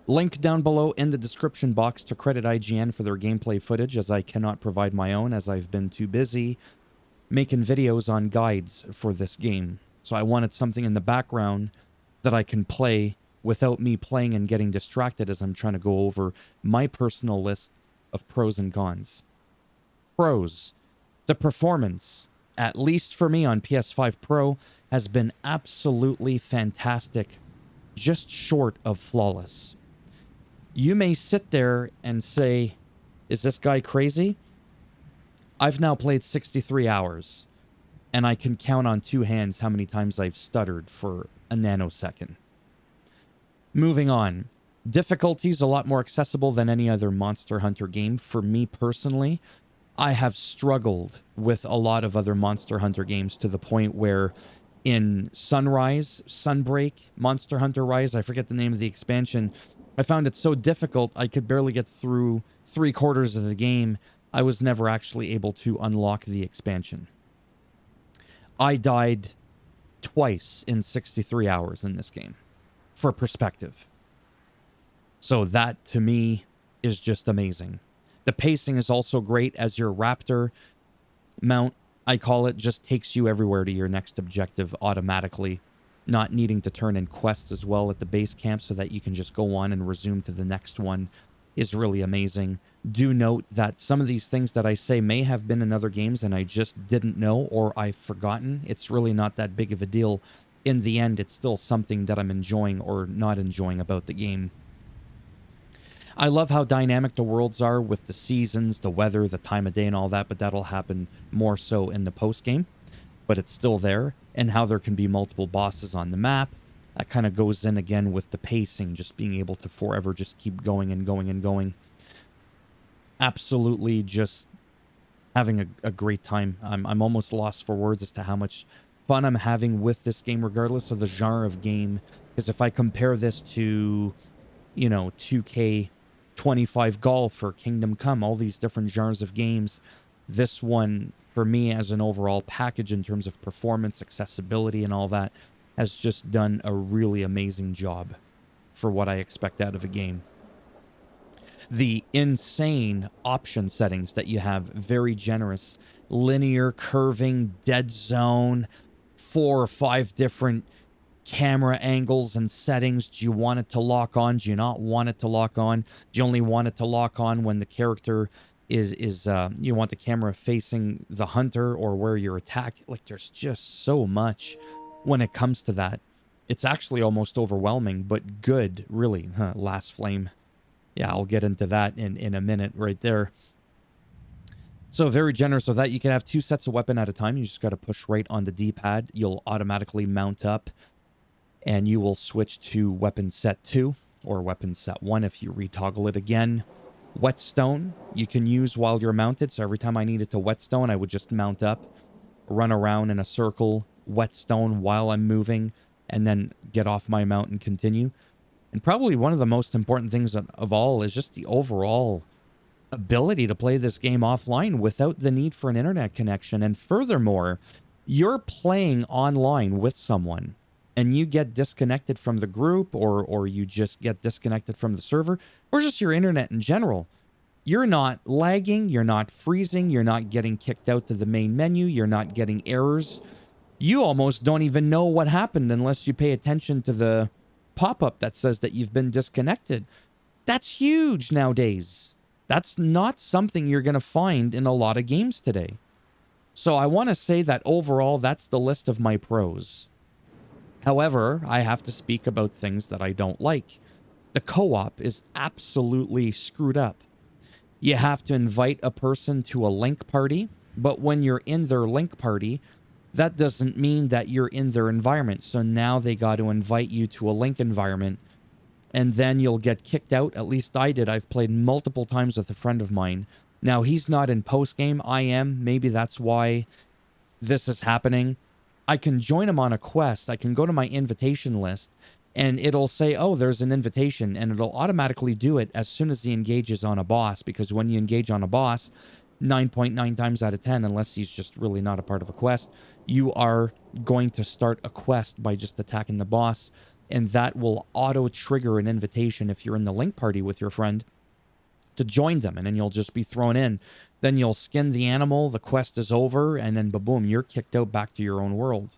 Link down below in the description box to credit IGN for their gameplay footage, as I cannot provide my own as I've been too busy making videos on guides for this game. So I wanted something in the background that I can play without me playing and getting distracted as I'm trying to go over my personal list of pros and cons. Pros. The performance, at least for me on PS5 Pro, has been absolutely fantastic, just short of flawless. You may sit there and say, is this guy crazy? I've now played 63 hours, and I can count on two hands how many times I've stuttered for a nanosecond. Moving on. Difficulty's a lot more accessible than any other Monster Hunter game. For me personally, I have struggled with a lot of other Monster Hunter games to the point where in Sunbreak, Monster Hunter Rise, I forget the name of the expansion, I found it so difficult I could barely get through 3/4 of the game. I was never actually able to unlock the expansion. I died twice in 63 hours in this game, for perspective. So that, to me, is just amazing. The pacing is also great, as your Raptor mount, I call it, just takes you everywhere to your next objective automatically, not needing to turn in quests as well at the base camp so that you can just go on and resume to the next one is really amazing. Do note that some of these things that I say may have been in other games and I just didn't know or I've forgotten. It's really not that big of a deal. In the end, it's still something that I'm enjoying or not enjoying about the game. I love how dynamic the worlds are with the seasons, the weather, the time of day and all that, but that'll happen more so in the post-game. But it's still there, and how there can be multiple bosses on the map. That kind of goes in again with the pacing, just being able to forever just keep going and going and going. Absolutely just having a great time. I'm almost lost for words as to how much fun I'm having with this game, regardless of the genre of game. Because if I compare this to, 2K25 Golf or Kingdom Come, all these different genres of games, this one, for me, as an overall package in terms of performance, accessibility, and all that, has just done a really amazing job for what I expect out of a game. The insane option settings that you have, very generous. Linear, curving, dead zone, 4 or 5 different camera angles and settings. Do you want it to lock on? Do you not want it to lock on? Do you only want it to lock on when the character is you want the camera facing the hunter or where you're attacked? Like, there's just so much when it comes to that. It's actually almost overwhelming, but good, really. Last flame. Yeah, I'll get into that in a minute right there. So very generous with that. You can have 2 sets of weapon at a time. You just got to push right on the D-pad. You'll automatically mount up, and you will switch to weapon set 2 or weapon set 1 if you retoggle it again. Whetstone you can use while you're mounted. So every time I needed to whetstone, I would just mount up, run around in a circle, whetstone while I'm moving, and then get off my mount and continue. And probably one of the most important things of all is just the overall ability to play this game offline without the need for an internet connection. And furthermore, you're playing online with someone and you get disconnected from the group, or you just get disconnected from the server, or just your internet in general. You're not lagging, you're not freezing, you're not getting kicked out to the main menu, you're not getting errors. You almost don't even know what happened unless you pay attention to the pop-up that says that you've been disconnected. That's huge nowadays. That's not something you're going to find in a lot of games today. So I want to say that overall, that's the list of my pros. However, I have to speak about things that I don't like. The co-op is absolutely screwed up. You have to invite a person to a link party, but when you're in their link party, that doesn't mean that you're in their environment. So now they got to invite you to a link environment, and then you'll get kicked out. At least I did. I've played multiple times with a friend of mine. Now, he's not in post-game. I am. Maybe that's why this is happening. I can join him on a quest. I can go to my invitation list, and it'll say, oh, there's an invitation, and it'll automatically do it as soon as he engages on a boss, because when you engage on a boss, 9.9 times out of 10, unless he's just really not a part of a quest, you are going to start a quest by just attacking the boss. and that will auto trigger an invitation if you're in the link party with your friend to join them, and then you'll just be thrown in. Then you'll skin the animal, the quest is over, and then boom, you're kicked out back to your own world.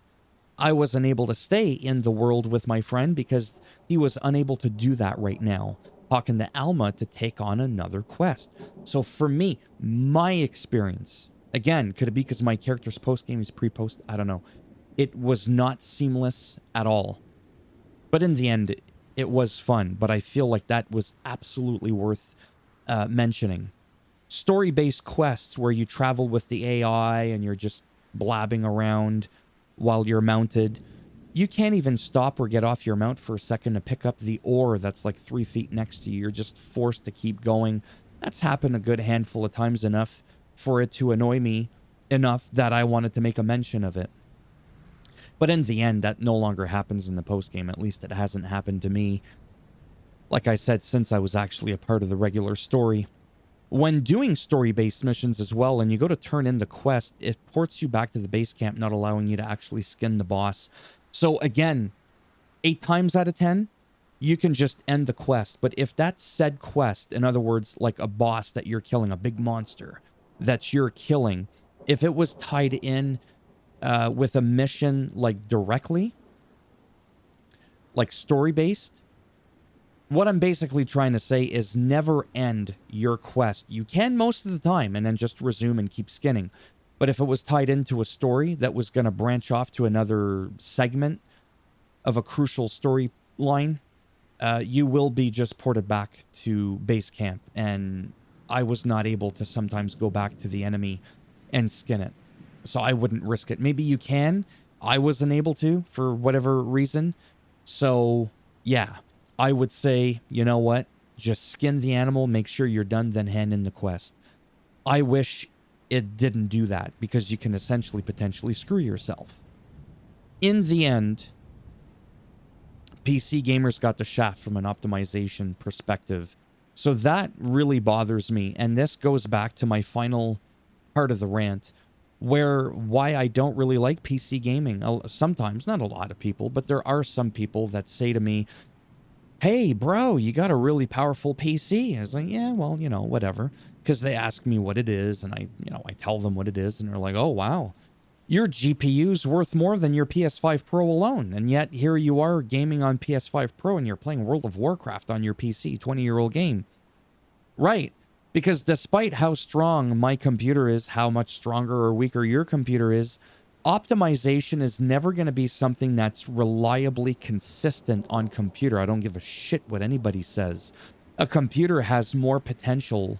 I wasn't able to stay in the world with my friend because he was unable to do that right now, talking to Alma to take on another quest. So for me, my experience, again, could it be because my character's post-game is pre-post? I don't know. It was not seamless at all. But in the end, it was fun. But I feel like that was absolutely worth mentioning. Story-based quests where you travel with the AI and you're just blabbing around while you're mounted. You can't even stop or get off your mount for a second to pick up the ore that's like 3 feet next to you. You're just forced to keep going. That's happened a good handful of times, enough for it to annoy me enough that I wanted to make a mention of it. But in the end, that no longer happens in the post-game. At least it hasn't happened to me, like I said, since I was actually a part of the regular story. When doing story-based missions as well, and you go to turn in the quest, it ports you back to the base camp, not allowing you to actually skin the boss. So again, 8 times out of 10, you can just end the quest. But if that said quest, in other words, like a boss that you're killing, a big monster that you're killing, if it was tied in with a mission like directly, like story-based, what I'm basically trying to say is never end your quest. You can most of the time and then just resume and keep skinning. But if it was tied into a story that was going to branch off to another segment of a crucial storyline, you will be just ported back to base camp. And I was not able to sometimes go back to the enemy and skin it. So I wouldn't risk it. Maybe you can. I wasn't able to for whatever reason. So yeah. I would say, you know what? Just skin the animal, make sure you're done, then hand in the quest. I wish it didn't do that because you can essentially potentially screw yourself. In the end, PC gamers got the shaft from an optimization perspective. So that really bothers me. And this goes back to my final part of the rant, why I don't really like PC gaming. Sometimes, not a lot of people, but there are some people that say to me, hey, bro, you got a really powerful PC. I was like, yeah, well, you know, whatever. Because they ask me what it is, and I tell them what it is, and they're like, oh, wow. Your GPU's worth more than your PS5 Pro alone. And yet here you are gaming on PS5 Pro, and you're playing World of Warcraft on your PC, 20-year-old game. Right. Because despite how strong my computer is, how much stronger or weaker your computer is, optimization is never going to be something that's reliably consistent on computer. I don't give a shit what anybody says. A computer has more potential,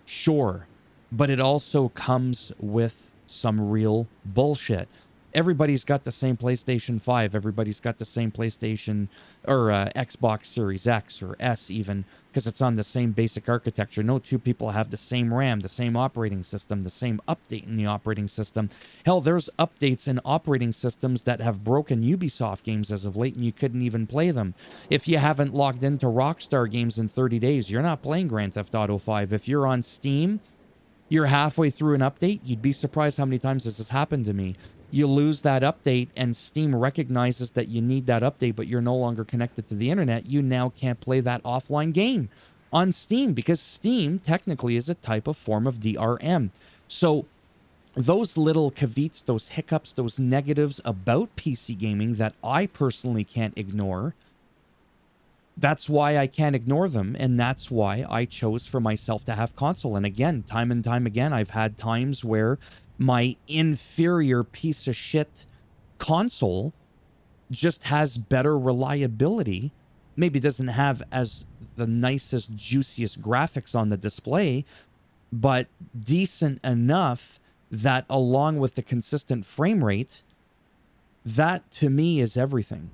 sure, but it also comes with some real bullshit. Everybody's got the same PlayStation 5. Everybody's got the same PlayStation or Xbox Series X or S even, because it's on the same basic architecture. No two people have the same RAM, the same operating system, the same update in the operating system. Hell, there's updates in operating systems that have broken Ubisoft games as of late, and you couldn't even play them. If you haven't logged into Rockstar Games in 30 days, you're not playing Grand Theft Auto 5. If you're on Steam, you're halfway through an update. You'd be surprised how many times this has happened to me. You lose that update and Steam recognizes that you need that update, but you're no longer connected to the internet. You now can't play that offline game on Steam because Steam technically is a type of form of DRM. So those little caveats, those hiccups, those negatives about PC gaming that I personally can't ignore, that's why I can't ignore them, and that's why I chose for myself to have console. And again, time and time again, I've had times where my inferior piece of shit console just has better reliability. Maybe doesn't have as the nicest, juiciest graphics on the display, but decent enough that along with the consistent frame rate, that to me is everything.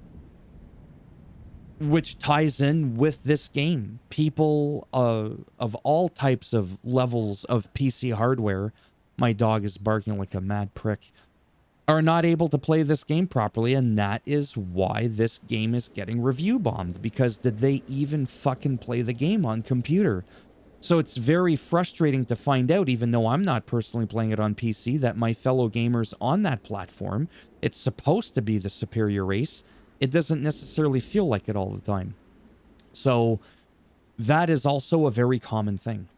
Which ties in with this game. People of all types of levels of PC hardware, my dog is barking like a mad prick, are not able to play this game properly, and that is why this game is getting review bombed, because did they even fucking play the game on computer? So it's very frustrating to find out, even though I'm not personally playing it on PC, that my fellow gamers on that platform, it's supposed to be the superior race, It doesn't necessarily feel like it all the time. So that is also a very common thing.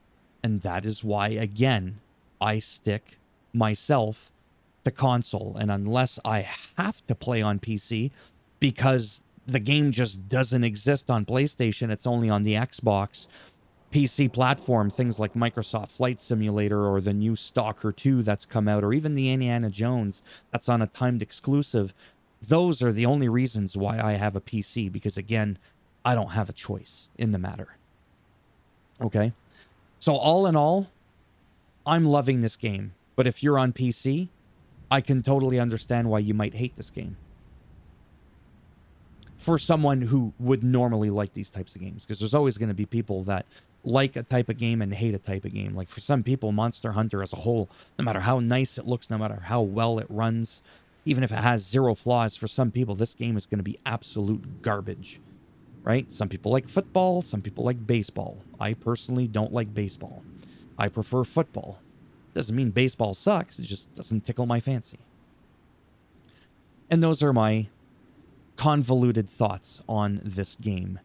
And that is why, again, I stick myself to console. And unless I have to play on PC because the game just doesn't exist on PlayStation, it's only on the Xbox PC platform, things like Microsoft Flight Simulator or the new Stalker 2 that's come out, or even the Indiana Jones that's on a timed exclusive. Those are the only reasons why I have a PC, because again, I don't have a choice in the matter. Okay? So all in all, I'm loving this game. But if you're on PC, I can totally understand why you might hate this game. For someone who would normally like these types of games, because there's always going to be people that like a type of game and hate a type of game. Like for some people, Monster Hunter as a whole, no matter how nice it looks, no matter how well it runs, even if it has zero flaws, for some people, this game is going to be absolute garbage, right? Some people like football, some people like baseball. I personally don't like baseball. I prefer football. Doesn't mean baseball sucks, it just doesn't tickle my fancy. And those are my convoluted thoughts on this game.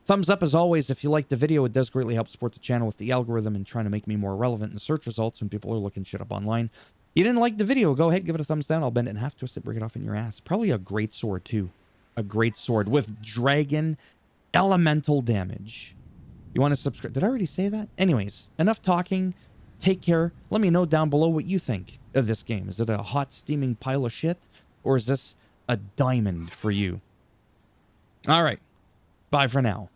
Thumbs up as always if you liked the video. It does greatly help support the channel with the algorithm and trying to make me more relevant in search results when people are looking shit up online. You didn't like the video, go ahead, give it a thumbs down. I'll bend it in half, twist it, break it off in your ass. Probably a great sword too. A great sword with dragon elemental damage. You want to subscribe? Did I already say that? Anyways, enough talking. Take care. Let me know down below what you think of this game. Is it a hot steaming pile of shit, or is this a diamond for you? All right. Bye for now.